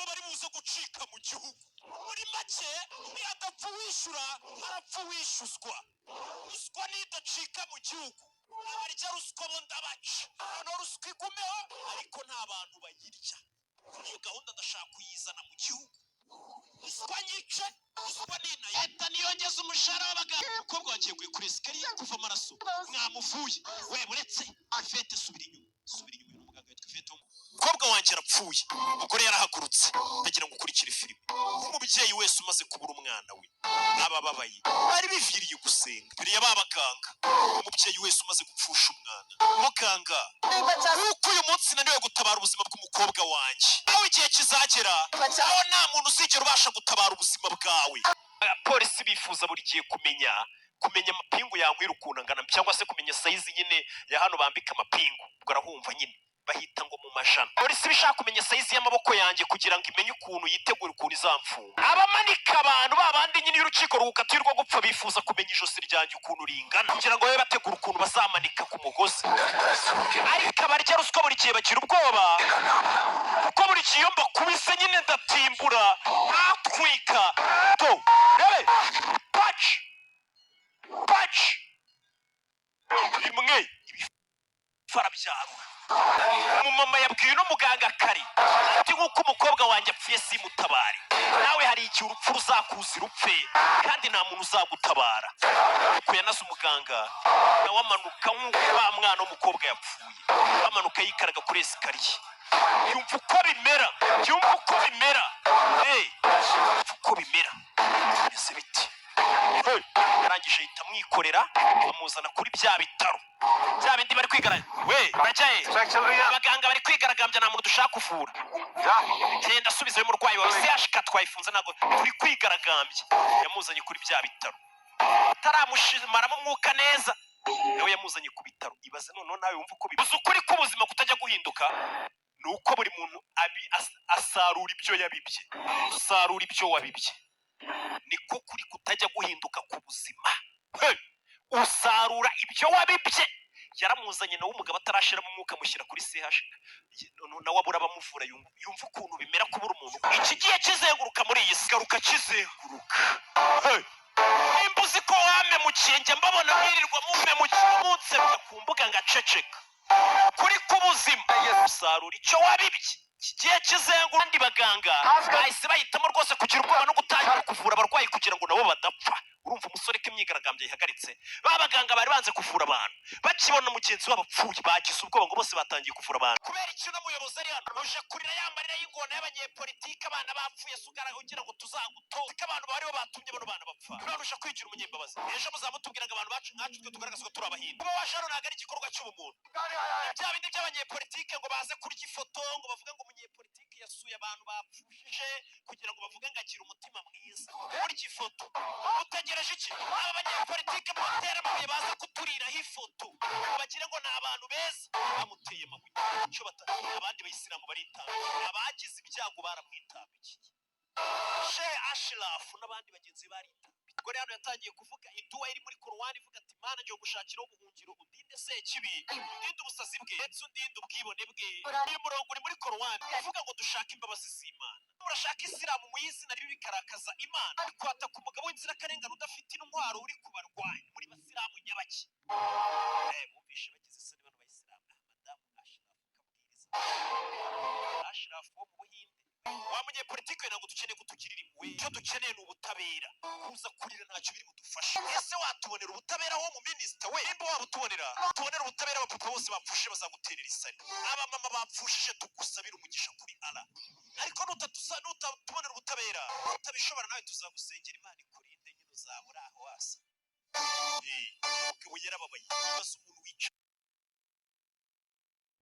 nibo bari buze gucika mu gihugu. Muri make adapfa wishura arapfa wishuzwa. Ruswa nidacika mu gihugu abarya ruswa bo ndabaca. Noneho ruswa igumeho ariko nta bantu bayirya. Iyo gahunda ndashaka kuyizana mu gihugu. Ruswa nyice, ruswa nina leta niyongeza umushahara w'abaganga. Umukobwa wagiye kuri esikariye kuva amaraso mwamuvuye. We buretse Ifete subira inyuma n'umuganga witwa Ifete. Umukobwa wanjye arapfuye, umugore yarahagurutse ndagira ngo ukurikire filime. Umubyeyi wese umaze kubura umwana we abababaye bari biviriye gusenga mbere y'ababaganga. Umubyeyi wese umaze gupfusha umwana, muganga nuko uyu munsi naniwe gutabara ubuzima bw'umukobwa wanjye. Aho igihe kizagera aho nta muntu uzigera ubasha gutabara ubuzima bwawe. Polisi bifuza buri gihe kumenya amapingu yankwira ukuntu angana, cyangwa se kumenya size nyine ya hano bambika amapingu. Ubwo arahumva nyine bahita ngo mu majana. Polisi bishaka kumenya size y'amaboko yanjye kugira ngo imenye ukuntu yitegura ukuntu izamfunga. Abamanika abantu babandi nyine y'urukiko rukatirwa gupfa bifuza kumenya ijosi ryanjye ukuntu ringana kugira ngo babe bategura ukuntu bazamanika ku mugozi. Ariko abarya ruswa buri gihe bagira ubwoba kuko buri gihe iyo mbakubise nyine ndatimbura ntatwika. To rebe paci rimwe ibifara byarura. Umumama yabwiye uno muganga kare ati nk'uko umukobwa wanjye apfuye simutabare, nawe hari igihe urupfu ruzakuzira upfe kandi nta muntu uzagutabara. Kuko yanaze umuganga nawe amanuka nk'uko wa mwana w'umukobwa yapfuye, amanuka yikaraga kuri esikariye. Yumva uko bimera, ese biti arangije ahita amwikorera amuzana kuri bya bitaro bya bindi bari kwigaragambya. We bajyaye abaganga bari kwigaragambya, nta muntu dushaka kuvura. Genda asubiza uyu murwayi wawe CHK twayifunze ntabwo turi kwigaragambya. Yamuzanye kuri bya bitaro ataramushimaramo umwuka neza, nawe yamuzanye ku bitaro. Ibaze noneho nawe wumva uko bibuze ukuri k'ubuzima kutajya guhinduka. Nuko buri muntu asarura ibyo yabibye. Usarura ibyo wabibye niko kuri kutajya guhinduka ku buzima. Usarura ibyo wabibye. Yaramuzanye nawe umugabo atarashiramo umwuka amushyira kuri CHK. Nawe abura abamuvura yumva ukuntu bimera kubura umuntu. Iki gihe kizenguruka muri iyi si garuka kizenguruka. Imbuzi ko wamemukiye njye mbabona mwirirwa mumemukiye umunsi ku mbuga ngaceceka. Kuri kubuzima usarura icyo wabibye. Kigiye kizenguruka. Kandi baganga bahise bahitamo rwose kugira ubwoba no gutangira kuvura abarwayi kugira ngo nabo badapfa. Urumva umusore ko imyigaragambyo yihagaritse. Ba baganga bari banze kuvura abantu, bakibona mugenzi wabo apfuye bagize ubwoba ngo bose batangiye kuvura abantu. Kubera icyo n'umuyobozi ari hano uje kurira yambarira y'ingona y'abanyepolitike abana bapfuye sugara ugira ngo tuzagutoze ko abantu bariho batumye bano bana bapfa. None uje kwigira umunyembabazi. Ejo muzamutubwira ngo abantu bacu nkacu twe tugaragaza ko turi abahindu. Kuba waje hano ntabwo ari igikorwa cy'ubumuntu. Bya bindi by'abanyepolitike ngo baze kurya ifoto ngo bavuga ngo umunyepolitike yasuye abantu bapfushije kugira ngo bavuge ngo agira umutima mwiza. Kurya ifoto utegereje iki? Aba banyepolitike batera amabuye baza kuturiraho ifoto bagire ngo ni abantu beza, bamuteye amabuye. Abandi bayisilamu baritanga, abagize ibyago baramwitambikiye. Sheikh Ashraf n'abandi bagenzi baritambye. Gore hano yatangiye kuvuga iduwa iri muri Korowani ivuga ati Mana ngiye gushakiraho ubuhungiro udinde sekibi, udinde ubusazi bwe ndetse undinde ubwibone bwe. Uyu murongo uri muri Korowani uvuga ngo dushake imbabazi z'Imana. Urashaka isilamu mu y'izina ribi bikarakaza Imana, kwata ku mugabo w'inzirakarengane udafite intwaro uri kubarwanya muri basilamu nyabaki. Bumvishe bagize isoni bano bayisilamu. Madamu Ashraf wo mu Buhinde. Wa munyepolitike ntabwo dukeneye kutugirira impuhwe. Icyo dukeneye ni ubutabera. Kuza kurira ntacyo biri budufasha. Ese watubonera ubutabera wo mu minisita we? Nimba wabutubonera ubutabera abapapa bose bapfushe bazaguterera isari. Abamama bapfushije tugusabira umugisha kuri Allah. Ariko nutatubonera ubutabera utabishobora nawe tuzagusengera Imana ikurinde nyine uzabura aho wasa. Ubwo yarababaye. Baza umuntu wica